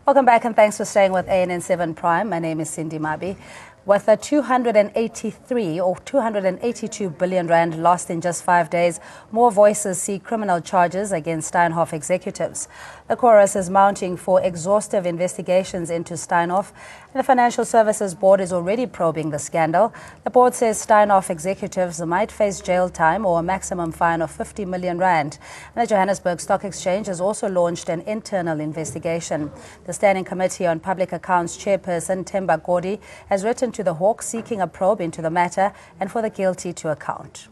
Welcome back and thanks for staying with ANN7 Prime. My name is Cindy Mabi. With a 283 or 282 billion rand lost in just 5 days, more voices seek criminal charges against Steinhoff executives. The chorus is mounting for exhaustive investigations into Steinhoff, and the Financial Services Board is already probing the scandal. The board says Steinhoff executives might face jail time or a maximum fine of 50 million rand. And the Johannesburg Stock Exchange has also launched an internal investigation. The Standing Committee on Public Accounts chairperson Themba Godi has written to the Hawks seeking a probe into the matter and for the guilty to account.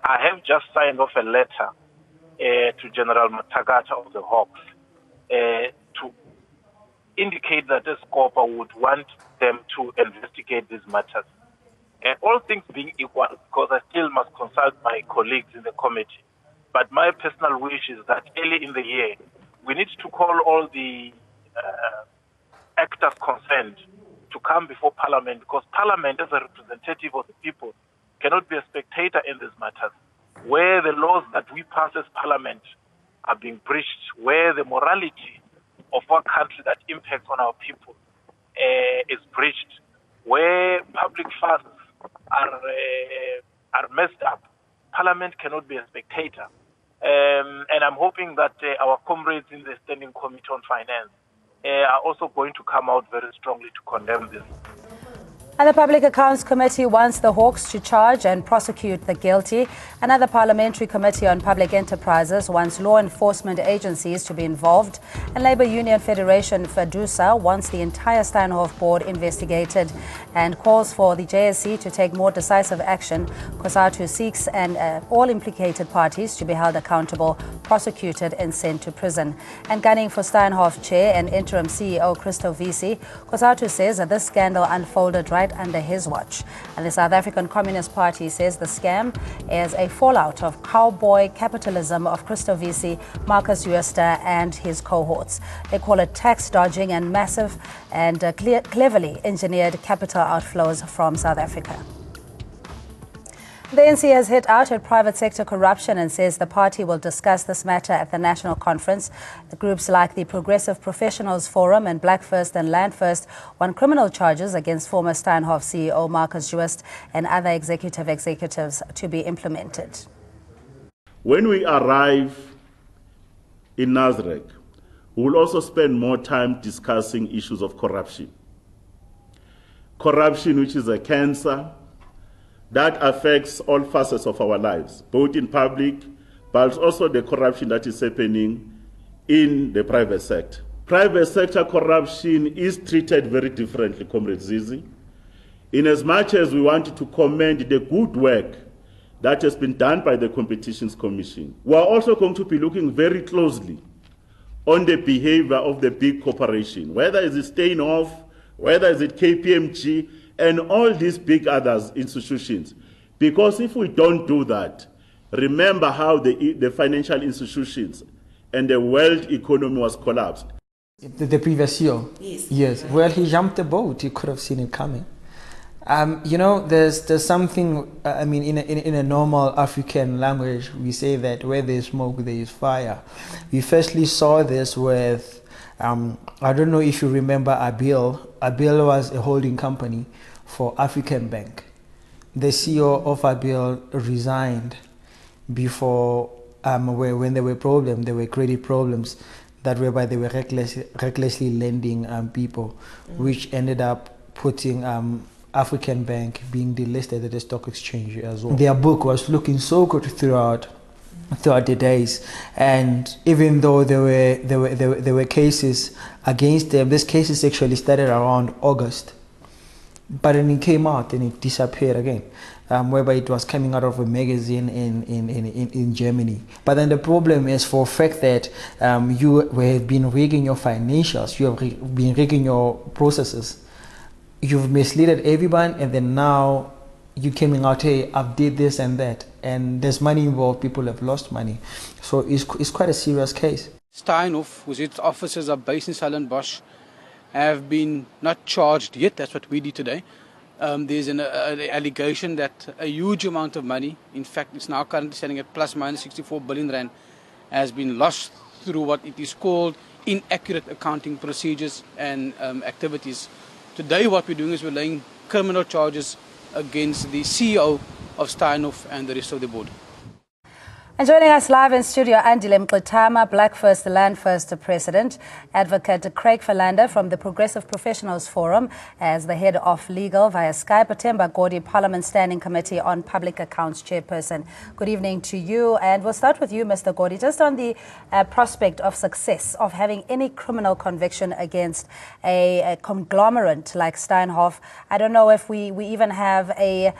I have just signed off a letter to General Matagata of the Hawks to indicate that the Scopa would want them to investigate these matters. All things being equal, because I still must consult my colleagues in the committee, but my personal wish is that early in the year, we need to call all the actors concerned to come before Parliament, because Parliament, as a representative of the people, cannot be a spectator in these matters. Where the laws that we pass as Parliament are being breached, where the morality of our country that impacts on our people is breached, where public funds are messed up, Parliament cannot be a spectator. And I'm hoping that our comrades in the Standing Committee on Finance are also going to come out very strongly to condemn this. And the Public Accounts Committee wants the Hawks to charge and prosecute the guilty. Another Parliamentary Committee on Public Enterprises wants law enforcement agencies to be involved. And Labour Union Federation FEDUSA wants the entire Steinhoff board investigated and calls for the JSE to take more decisive action. COSATU seeks all implicated parties to be held accountable, prosecuted and sent to prison. And gunning for Steinhoff chair and interim CEO Christo Visi, COSATU says that this scandal unfolded right under his watch. And the South African Communist Party says the scam is a fallout of cowboy capitalism of Christo Visi, Marcus Jooste and his cohorts. They call it tax dodging and massive and cleverly engineered capital outflows from South Africa. The NC has hit out at private sector corruption and says the party will discuss this matter at the national conference. The groups like the Progressive Professionals Forum and Black First and Land First want criminal charges against former Steinhoff CEO Marcus Jooste and other executives to be implemented. When we arrive in Nasrec, we will also spend more time discussing issues of corruption. Corruption, which is a cancer that affects all facets of our lives, both in public, but also the corruption that is happening in the private sector. Private sector corruption is treated very differently, Comrade Zizi. In as much as we want to commend the good work that has been done by the Competitions Commission, we are also going to be looking very closely on the behavior of the big corporation, whether it's Steinhoff, whether it's KPMG, and all these big other institutions. Because if we don't do that, remember how the financial institutions and the world economy was collapsed. The previous year? Yes. Well, he jumped the boat. He could have seen it coming. You know, there's something, I mean, in a normal African language, we say that where there is smoke, there is fire. We firstly saw this with, I don't know if you remember Abil. Abil was a holding company for African Bank. The CEO of Abil resigned before, when there were problems, there were credit problems, that whereby they were recklessly lending people, which ended up putting African Bank being delisted at the stock exchange as well. Their book was looking so good throughout the days, and even though there were cases against them, these cases actually started around August, but then it came out and it disappeared again, whereby it was coming out of a magazine in Germany. But then the problem is for a fact that you have been rigging your financials, you have been rigging your processes, you've misled everyone, and then now you coming out, hey, I've did this and that, and there's money involved, people have lost money. So it's quite a serious case. Steinhoff, whose offices are based in Stellenbosch, have been not charged yet. That's what we did today. There's an allegation that a huge amount of money, in fact it's now currently standing at plus minus 64 billion rand, has been lost through what it is called inaccurate accounting procedures and activities. Today what we're doing is we're laying criminal charges against the CEO of Steinhoff and the rest of the board. And joining us live in studio, Andile Mqitama, Black First, Land First President, Advocate Craig Philander from the Progressive Professionals Forum as the head of legal via Skype, Themba Godi, Parliament Standing Committee on Public Accounts Chairperson. Good evening to you, and we'll start with you, Mr. Godi, just on the prospect of success of having any criminal conviction against a conglomerate like Steinhoff. I don't know if we even have a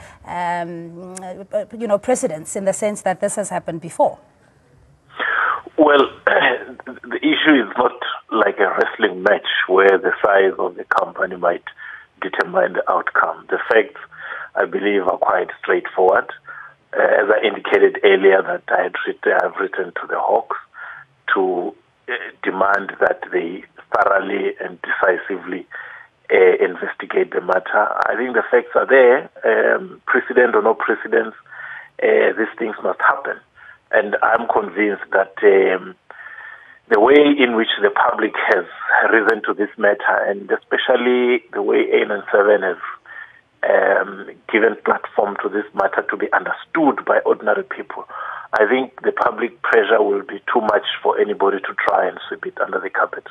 precedence in the sense that this has happened before. Well, the issue is not like a wrestling match where the size of the company might determine the outcome. The facts, I believe, are quite straightforward. As I indicated earlier, that I have written to the Hawks to demand that they thoroughly and decisively investigate the matter. I think the facts are there. Precedent or no precedence, these things must happen. And I'm convinced that the way in which the public has risen to this matter, and especially the way AN7 has given platform to this matter to be understood by ordinary people, I think the public pressure will be too much for anybody to try and sweep it under the carpet.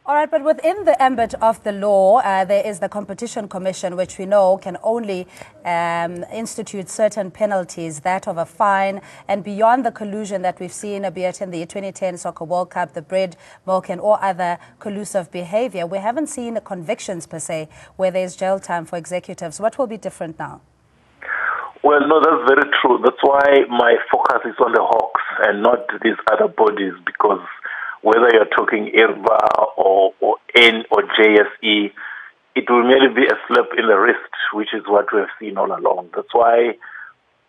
All right, but within the ambit of the law, there is the Competition Commission, which we know can only institute certain penalties, that of a fine, and beyond the collusion that we've seen, be it in the 2010 Soccer World Cup, the bread, milk, and all other collusive behavior, we haven't seen convictions per se where there's jail time for executives. What will be different now? Well, no, that's very true. That's why my focus is on the Hawks and not these other bodies, because whether you're talking IRBA or N or JSE, it will merely be a slap in the wrist, which is what we have seen all along. That's why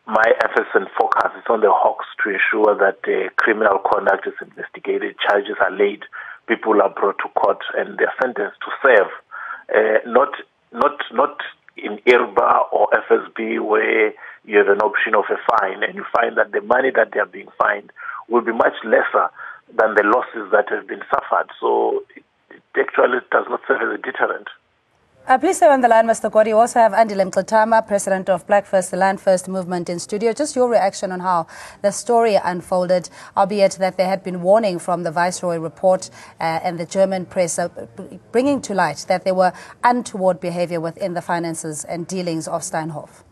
my emphasis and focus is on the Hawks to ensure that criminal conduct is investigated, charges are laid, people are brought to court, and they're sentenced to serve. Not in IRBA or FSB where you have an option of a fine, and you find that the money that they are being fined will be much lesser than the losses that have been suffered. So it actually does not serve as a deterrent. Please stay on the line, Mr. Godi. We also have Andile Mqitama, President of Black First, Land First movement in studio. Just your reaction on how the story unfolded, albeit that there had been warning from the Viceroy report and the German press bringing to light that there were untoward behavior within the finances and dealings of Steinhoff.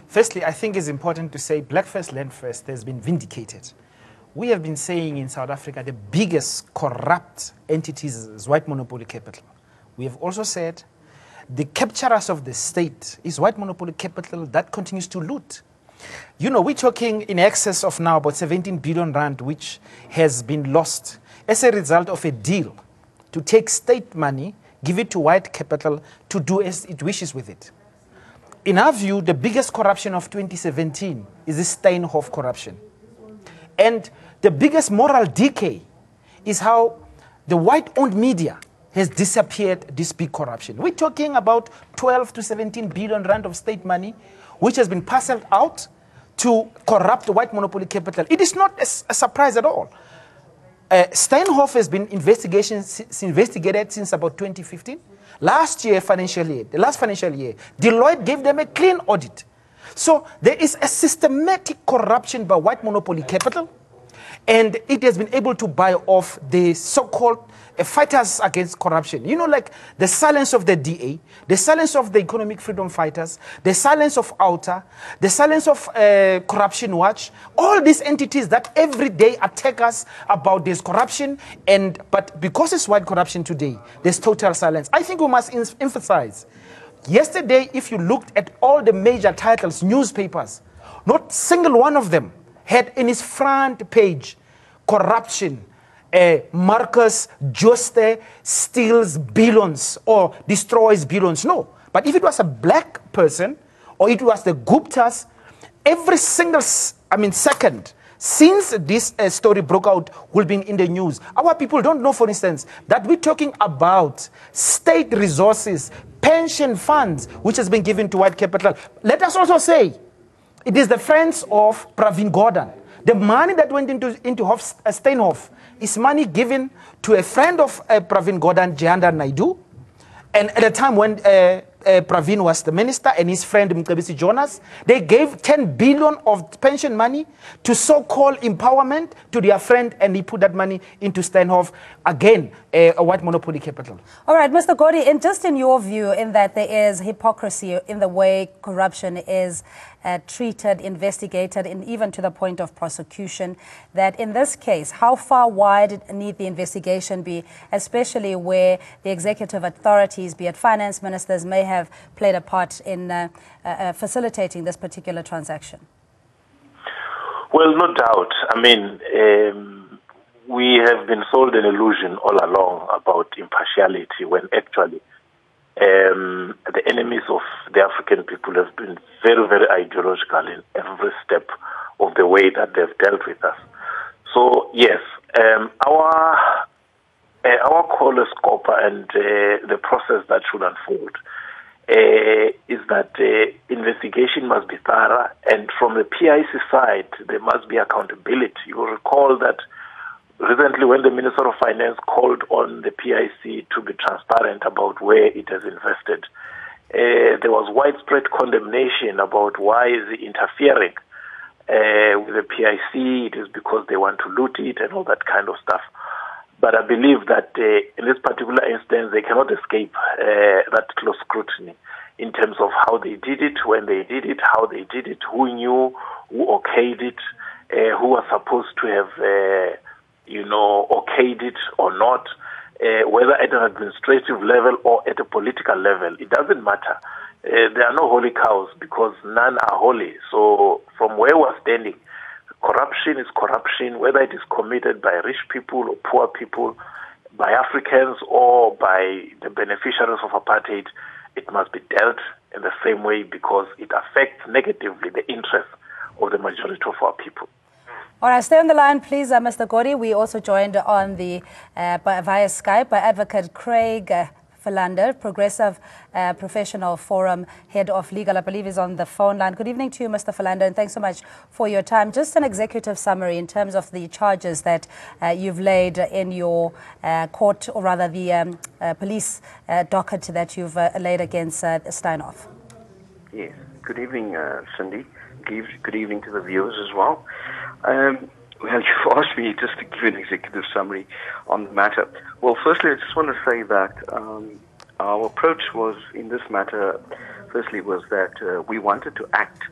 Firstly, I think it's important to say Black First, Land First has been vindicated. We have been saying in South Africa the biggest corrupt entities is white monopoly capital. We have also said the capturers of the state is white monopoly capital that continues to loot. You know, we're talking in excess of now about 17 billion rand, which has been lost as a result of a deal to take state money, give it to white capital to do as it wishes with it. In our view, the biggest corruption of 2017 is the Steinhoff corruption. And the biggest moral decay is how the white-owned media has disappeared this big corruption. We're talking about 12 to 17 billion rand of state money, which has been parceled out to corrupt white monopoly capital. It is not a surprise at all. Steinhoff has been investigated since about 2015. Last financial year, Deloitte gave them a clean audit. So there is a systematic corruption by white monopoly capital, and it has been able to buy off the so-called fighters against corruption. You know, like the silence of the DA, the silence of the economic freedom fighters, the silence of OUTA, the silence of Corruption Watch, all these entities that every day attack us about this corruption, but because it's white corruption today, there's total silence. I think we must emphasize, yesterday, if you looked at all the major titles, newspapers, not single one of them had in its front page corruption, Marcus Juste steals billions or destroys billions. No. But if it was a black person or it was the Guptas, every single second since this story broke out will be in the news. Our people don't know, for instance, that we're talking about state resources, pension funds, which has been given to white capital. Let us also say it is the friends of Pravin Gordhan, The money that went into Steinhoff is money given to a friend of Pravin Gordhan, Jayanda Naidu. And at the time when Pravin was the minister and his friend Mcebisi Jonas, they gave 10 billion of pension money to so-called empowerment to their friend, and he put that money into Steinhoff, again, a white monopoly capital. All right, Mr. Godi, just in your view, in that there is hypocrisy in the way corruption is treated, investigated, and even to the point of prosecution, that in this case, how far wide need the investigation be, especially where the executive authorities, be it finance ministers, may have played a part in facilitating this particular transaction? Well, no doubt. I mean, we have been sold an illusion all along about impartiality, when actually the enemies of the African people have been very, very ideological in every step of the way that they've dealt with us. So, yes, our call as COPA and the process that should unfold is that investigation must be thorough, and from the PIC side, there must be accountability. You will recall that recently when the Minister of Finance called on the PIC to be transparent about where it has invested, there was widespread condemnation about why is it interfering with the PIC. It is because they want to loot it and all that kind of stuff. But I believe that in this particular instance, they cannot escape that close scrutiny in terms of how they did it, when they did it, how they did it, who knew, who okayed it, who was supposed to have, okayed it or not, whether at an administrative level or at a political level. It doesn't matter. There are no holy cows because none are holy. So from where we're standing, corruption is corruption, whether it is committed by rich people or poor people, by Africans or by the beneficiaries of apartheid. It must be dealt in the same way because it affects negatively the interests of the majority of our people. All right, stay on the line, please, Mr. Godi. We also joined on the via Skype by Advocate Craig Philander, Progressive Professional Forum Head of Legal. I believe is on the phone line. Good evening to you, Mr. Philander, and thanks so much for your time. Just an executive summary in terms of the charges that you've laid in your court, or rather the police docket that you've laid against Steinhoff. Yes. Good evening, Cindy. Good evening to the viewers as well. Well, you've asked me just to give an executive summary on the matter. Well, firstly, I just want to say that our approach was in this matter, firstly, was that we wanted to act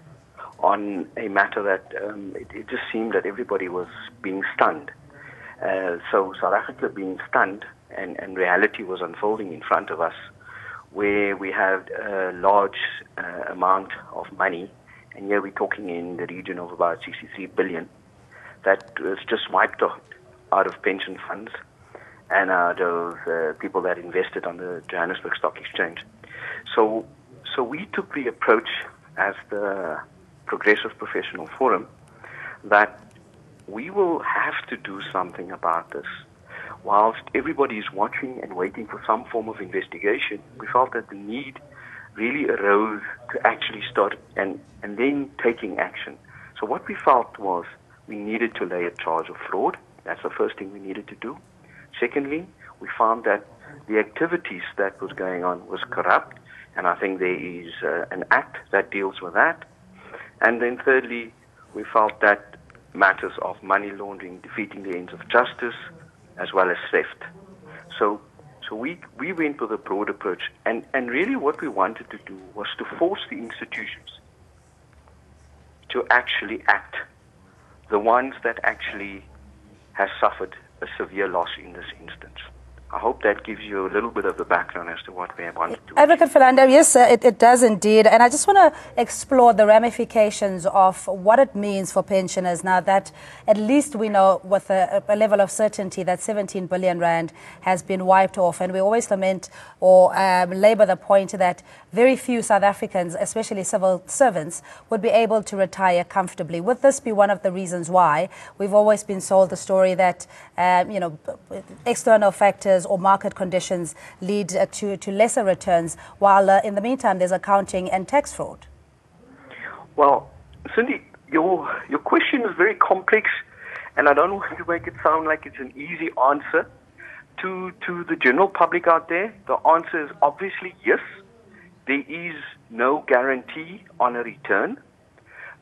on a matter that it just seemed that everybody was being stunned. So South Africa being stunned, and reality was unfolding in front of us, where we had a large amount of money, and here we're talking in the region of about 63 billion, that was just wiped out of pension funds and out of people that invested on the Johannesburg Stock Exchange. So we took the approach as the Progressive Professional Forum that we will have to do something about this. Whilst everybody is watching and waiting for some form of investigation, we felt that the need really arose to actually start and then taking action. So what we felt was we needed to lay a charge of fraud. That's the first thing we needed to do. Secondly, we found that the activities that was going on was corrupt, and I think there is an act that deals with that. And then thirdly, we felt that matters of money laundering, defeating the ends of justice, as well as theft. So we went with a broad approach, and really what we wanted to do was to force the institutions to actually act, the ones that actually has suffered a severe loss in this instance. I hope that gives you a little bit of the background as to what we have wanted to do. Advocate Philander, yes, it does indeed. And I just want to explore the ramifications of what it means for pensioners now that at least we know with a level of certainty that 17 billion rand has been wiped off. And we always lament or labor the point that very few South Africans, especially civil servants, would be able to retire comfortably. Would this be one of the reasons why we've always been sold the story that, external factors or market conditions lead to lesser returns, while in the meantime there's accounting and tax fraud? Well, Cindy, your question is very complex, and I don't want to make it sound like it's an easy answer. To the general public out there, the answer is obviously yes. There is no guarantee on a return.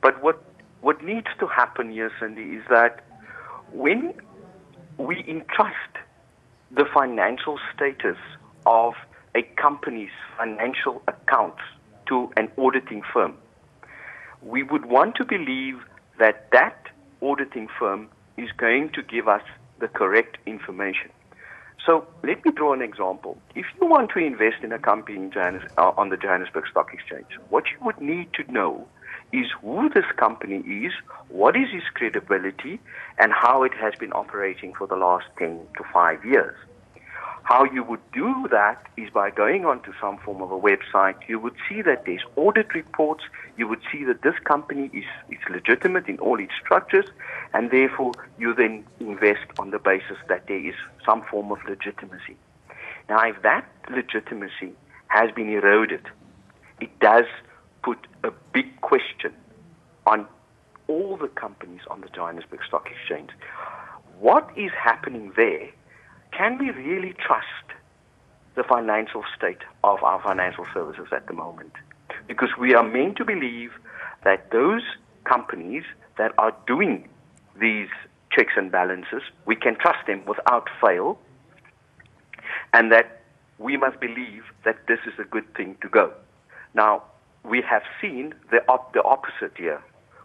But what needs to happen here, Cindy, is that when we entrust the financial status of a company's financial accounts to an auditing firm, we would want to believe that that auditing firm is going to give us the correct information. So let me draw an example. If you want to invest in a company on the Johannesburg Stock Exchange, what you would need to know is who this company is, what is its credibility, and how it has been operating for the last 10 to 5 years. How you would do that is by going onto some form of a website. You would see that there's audit reports. You would see that this company is legitimate in all its structures, and therefore you then invest on the basis that there is some form of legitimacy. Now, if that legitimacy has been eroded, it does put a big question on all the companies on the Johannesburg Stock Exchange. What is happening there? Can we really trust the financial state of our financial services at the moment? Because we are meant to believe that those companies that are doing these checks and balances, we can trust them without fail, and that we must believe that this is a good thing to go. Now, we have seen the opposite here.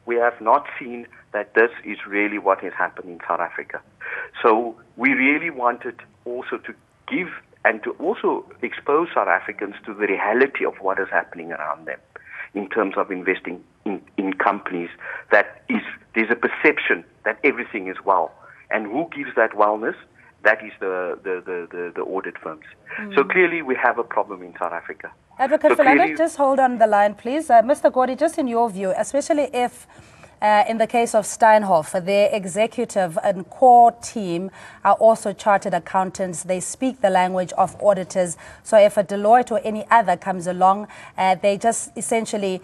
We have not seen that this is really what is happening in South Africa. So we really wanted also to give and to also expose South Africans to the reality of what is happening around them in terms of investing in companies that there's a perception that everything is well. And who gives that wellness? That is the audit firms. So clearly we have a problem in South Africa. Advocate Philander, just hold on the line, please. Mr. Gordy, just in your view, especially if in the case of Steinhoff, their executive and core team are also chartered accountants. They speak the language of auditors. So if a Deloitte or any other comes along, they just essentially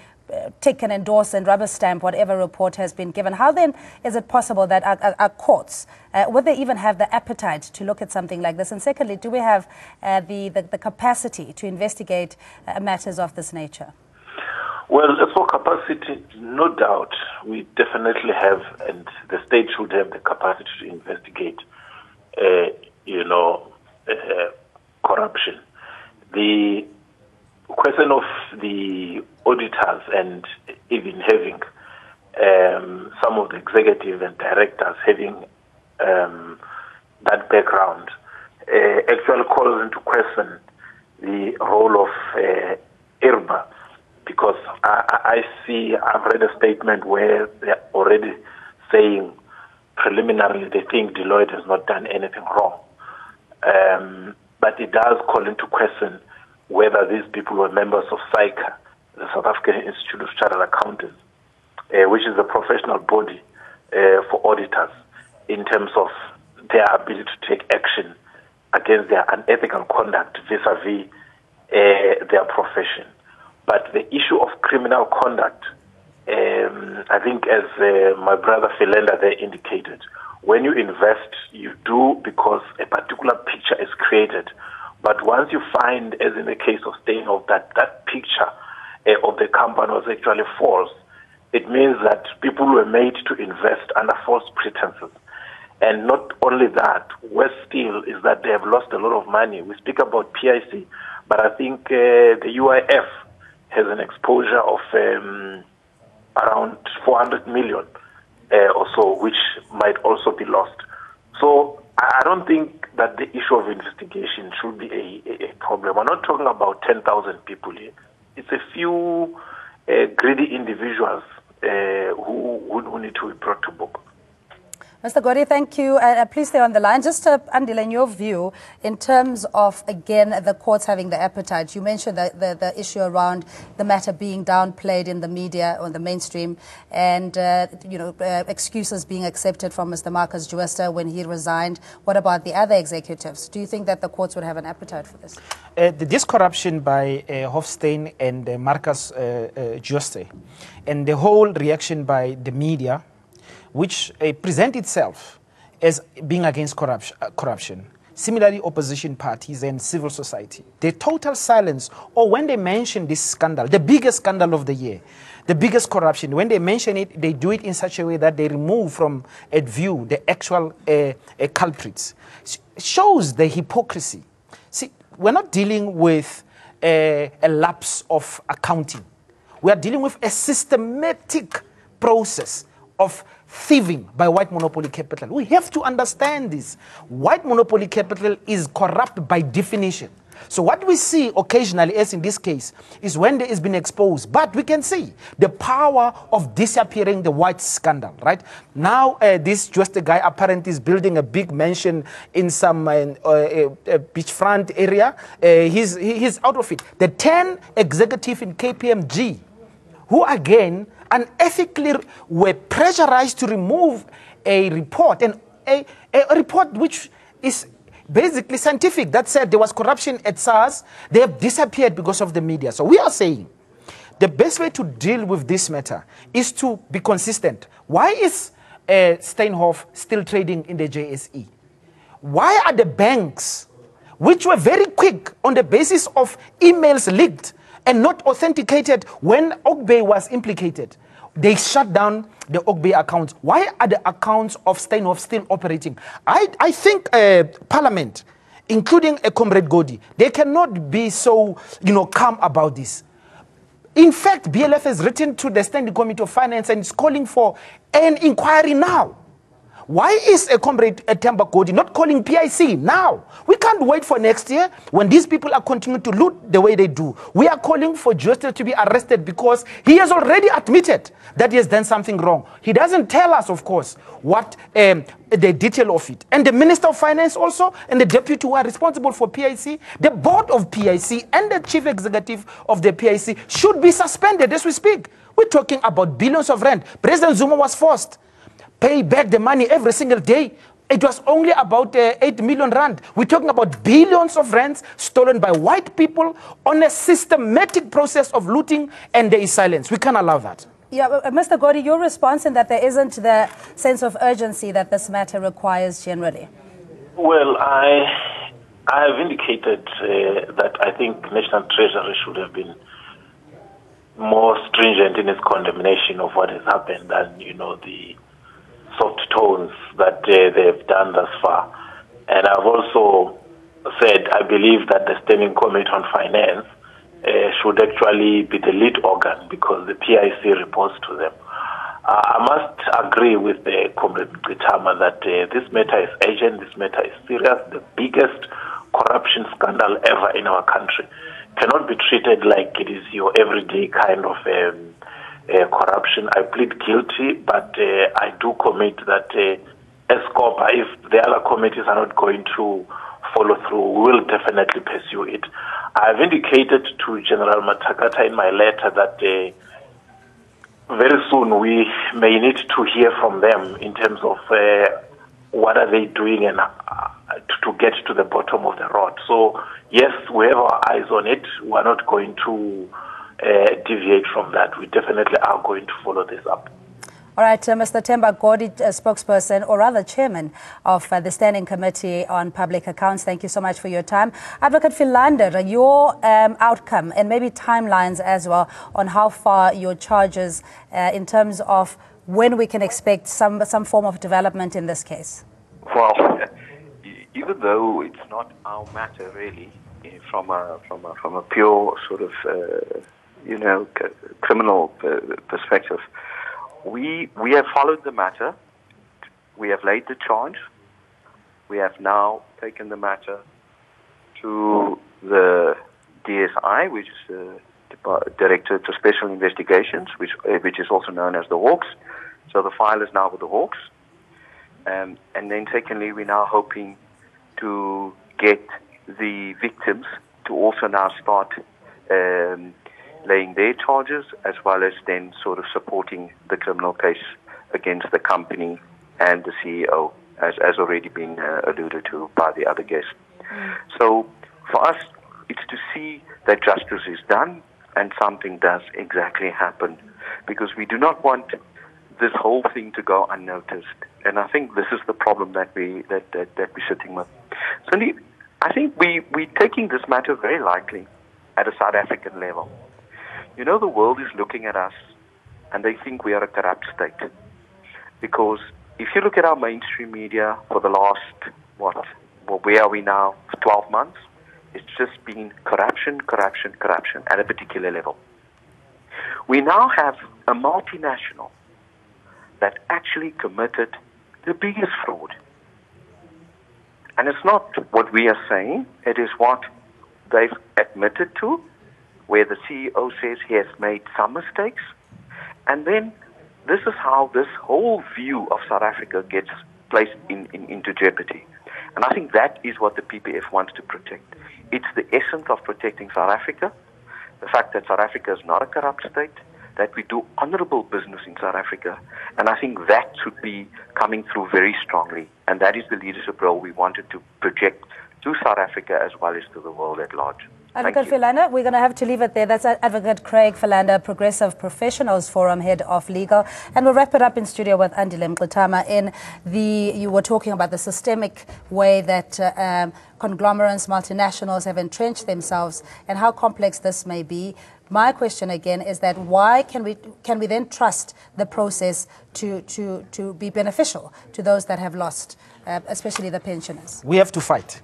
tick and endorse and rubber stamp whatever report has been given. How then is it possible that our courts, would they even have the appetite to look at something like this? And secondly, do we have the capacity to investigate matters of this nature? Well, as for capacity, no doubt, we definitely have, and the state should have the capacity to investigate, corruption. The question of the auditors and even having some of the executive and directors having that background actually calls into question the role of IRBA. Because I've read a statement where they're already saying preliminarily they think Deloitte has not done anything wrong. But it does call into question whether these people were members of SAICA, the South African Institute of Chartered Accountants, which is a professional body for auditors in terms of their ability to take action against their unethical conduct vis-a-vis their profession. But the issue of criminal conduct, I think as my brother Philander there indicated, when you invest, you do because a particular picture is created. But once you find, as in the case of Steinhoff, that picture of the company was actually false, it means that people were made to invest under false pretenses. And not only that, worse still is that they have lost a lot of money. We speak about PIC, but I think the UIF has an exposure of around 400 million or so, which might also be lost. So I don't think that the issue of investigation should be a problem. We're not talking about 10,000 people here. It's a few greedy individuals who need to be brought to book. Mr. Gori, thank you. Please stay on the line. Just, Andile, in your view, in terms of, again, the courts having the appetite, you mentioned the issue around the matter being downplayed in the media or the mainstream and, excuses being accepted from Mr. Marcus Jooste when he resigned. What about the other executives? Do you think that the courts would have an appetite for this? This corruption by Hofstein and Marcus Jooste and the whole reaction by the media, which present itself as being against corruption. Similarly, opposition parties and civil society. The total silence, or when they mention this scandal, the biggest scandal of the year, the biggest corruption, when they mention it, they do it in such a way that they remove from view the actual culprits. Shows the hypocrisy. See, we're not dealing with a lapse of accounting. We are dealing with a systematic process of thieving by white monopoly capital. We have to understand this. White monopoly capital is corrupt by definition. So what we see occasionally, as in this case, is when there has been exposed. But we can see the power of disappearing the white scandal, right? Now, this Jooste guy apparently is building a big mansion in some beachfront area. He's out of it. The 10 executives in KPMG, who again unethically were pressurized to remove a report, and a report which is basically scientific, that said there was corruption at SARS. They have disappeared because of the media. So we are saying the best way to deal with this matter is to be consistent. Why is Steinhoff still trading in the JSE? Why are the banks, which were very quick on the basis of emails leaked and not authenticated when Ogbay was implicated, they shut down the Ogbay accounts? Why are the accounts of Steinhoff still operating? I think Parliament, including Comrade Godi, they cannot be so, calm about this. In fact, BLF has written to the Standing Committee of Finance and is calling for an inquiry now. Why is Comrade Themba Godi not calling PIC now? We can't wait for next year when these people are continuing to loot the way they do. We are calling for Jooste to be arrested because he has already admitted that he has done something wrong. He doesn't tell us, of course, what the detail of it. And the Minister of Finance also, and the deputy who are responsible for PIC, the board of PIC and the chief executive of the PIC should be suspended as we speak. We're talking about billions of rand. President Zuma was forced pay back the money every single day. It was only about 8 million rand. We're talking about billions of rands stolen by white people on a systematic process of looting, and there is silence. We can't allow that. Yeah, Mr. Godi, your response in that there isn't the sense of urgency that this matter requires generally. Well, I have indicated that I think National Treasury should have been more stringent in its condemnation of what has happened than, the soft tones that they've done thus far. And I've also said I believe that the Standing Committee on Finance should actually be the lead organ because the PIC reports to them. I must agree with the Comrade Gitama that this matter is urgent, this matter is serious. The biggest corruption scandal ever in our country cannot be treated like it is your everyday kind of corruption. I plead guilty, but I do commit that as COPA, if the other committees are not going to follow through, we will definitely pursue it. I have indicated to General Matakata in my letter that very soon we may need to hear from them in terms of what are they doing and to get to the bottom of the road. So yes, we have our eyes on it. We're not going to deviate from that. We definitely are going to follow this up. All right, Mr. Themba Godi, spokesperson, or rather chairman of the Standing Committee on Public Accounts, thank you so much for your time. Advocate Philander, your outcome and maybe timelines as well on how far your charges in terms of when we can expect some form of development in this case. Well, even though it's not our matter really, from a pure sort of criminal perspective, we have followed the matter. We have laid the charge. We have now taken the matter to the DSI, which is the Directorate of Special Investigations, which is also known as the Hawks. So the file is now with the Hawks. And then secondly, we're now hoping to get the victims to also now start laying their charges, as well as then sort of supporting the criminal case against the company and the CEO, as already been alluded to by the other guests. So for us, it's to see that justice is done and something does exactly happen, because we do not want this whole thing to go unnoticed. And I think this is the problem that we're sitting with. Cindy, I think we're taking this matter very lightly at a South African level. You know, the world is looking at us and they think we are a corrupt state. Because if you look at our mainstream media for the last, where are we now, 12 months? It's just been corruption, corruption, corruption at a particular level. We now have a multinational that actually committed the biggest fraud. And it's not what we are saying, it is what they've admitted to, where the CEO says he has made some mistakes. And then this is how this whole view of South Africa gets placed into jeopardy. And I think that is what the PPF wants to protect. It's the essence of protecting South Africa, the fact that South Africa is not a corrupt state, that we do honorable business in South Africa. And I think that should be coming through very strongly. And that is the leadership role we wanted to project to South Africa as well as to the world at large. Advocate Philander, we're going to have to leave it there. That's Advocate Craig Philander, Progressive Professionals Forum Head of Legal. And we'll wrap it up in studio with Andile Mqitama. You were talking about the systemic way that conglomerates, multinationals have entrenched themselves and how complex this may be. My question again is that why can we then trust the process to be beneficial to those that have lost, especially the pensioners? We have to fight.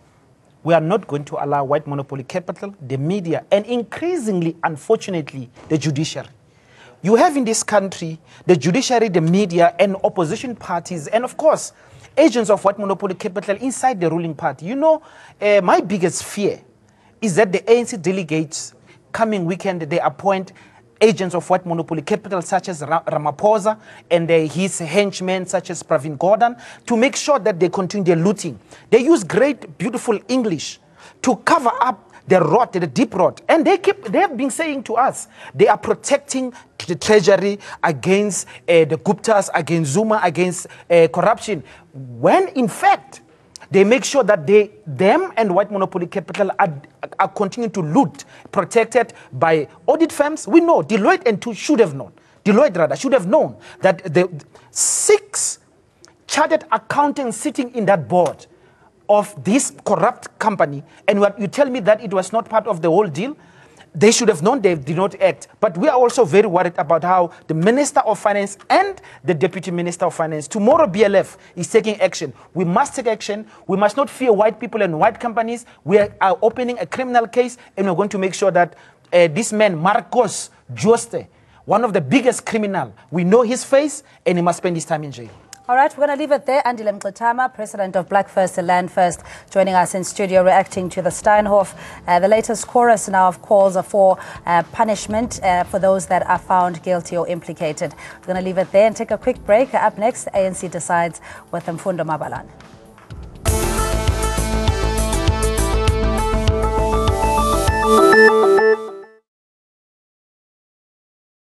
We are not going to allow white monopoly capital, the media, and increasingly, unfortunately, the judiciary. You have in this country the judiciary, the media, and opposition parties, and of course, agents of white monopoly capital inside the ruling party. You know, my biggest fear is that the ANC delegates, coming weekend, they appoint agents of white monopoly capital such as Ramaphosa and his henchmen such as Pravin Gordhan to make sure that they continue their looting. They use great, beautiful English to cover up the rot, the deep rot. And they have been saying to us, they are protecting the treasury against the Guptas, against Zuma, against corruption. When in fact, they make sure that them and white monopoly capital are continuing to loot, protected by audit firms. We know Deloitte and Touche should have known. Deloitte rather should have known that the 6 chartered accountants sitting in that board of this corrupt company, and what you tell me that it was not part of the whole deal, they should have known. They did not act. But we are also very worried about how the Minister of Finance and the Deputy Minister of Finance, tomorrow BLF is taking action. We must take action. We must not fear white people and white companies. We are opening a criminal case, and we're going to make sure that this man, Marcos Joste, one of the biggest criminals, we know his face, and he must spend his time in jail. All right, we're going to leave it there. Andile Mqitama, President of Black First, Land First, joining us in studio, reacting to the Steinhoff. The latest chorus now of calls for punishment for those that are found guilty or implicated. We're going to leave it there and take a quick break. Up next, ANC Decides with Mfundo Mabalan.